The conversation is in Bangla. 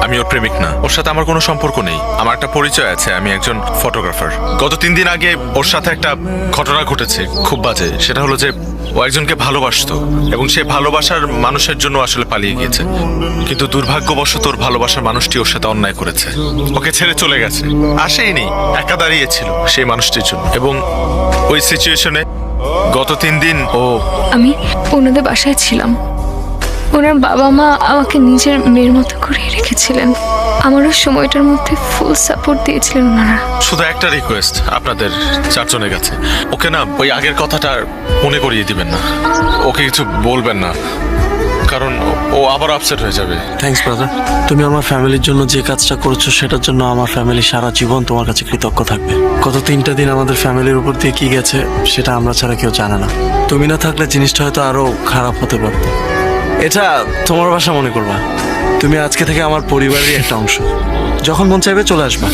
আমি ওর প্রেমিক না, ওর সাথে আমার কোনো সম্পর্ক নেই। আমার একটা পরিচয় আছে, আমি একজন ফটোগ্রাফার। গত 3 দিন আগে ওর সাথে একটা ঘটনা ঘটেছে, খুব বাজে। সেটা হলো যে ও একজনকে ভালোবাসতো এবং সে ভালোবাসার মানুষের জন্য আসলে পালিয়ে গিয়েছে, কিন্তু দুর্ভাগ্যবশত ওর ভালোবাসার মানুষটি ওর সাথে অন্যায় করেছে, ওকে ছেড়ে চলে গেছে। আসেইনি, একা দাঁড়িয়েছিল সেই মানুষটির জন্য। এবং ওই সিচুয়েশনে গত 3 দিন ও আমি ওনাদের বাসায় ছিলাম। ওনার বাবা মা আমাকে নিজের মেয়ের মতো করে রেখেছিলেন। আমারও সময়টার মধ্যে ফুল সাপোর্ট দিয়েছিলেন ওনারা। শুধু একটা রিকোয়েস্ট আপনাদের 4 জনের কাছে, ওকে না ওই আগের কথাটা আর মনে করিয়ে দিবেন না, ওকে কিছু বলবেন না, কারণ ও আবার আপসেট হয়ে যাবে। থ্যাঙ্কস ব্রাদার, তুমি আমার ফ্যামিলির জন্য যে কাজটা করেছো সেটার জন্য আমার ফ্যামিলি সারা জীবন তোমার কাছে কৃতজ্ঞ থাকবে। গত 3টা দিন আমাদের ফ্যামিলির উপর দিয়ে কি গেছে সেটা আমরা ছাড়া কেউ জানে না। তুমি না থাকলে জিনিসটা হয়তো আরো খারাপ হতে পারত। এটা তোমার বাসা মনে করবা, তুমি আজকে থেকে আমার পরিবারেরই একটা অংশ। যখন মন চাইবে চলে আসবা।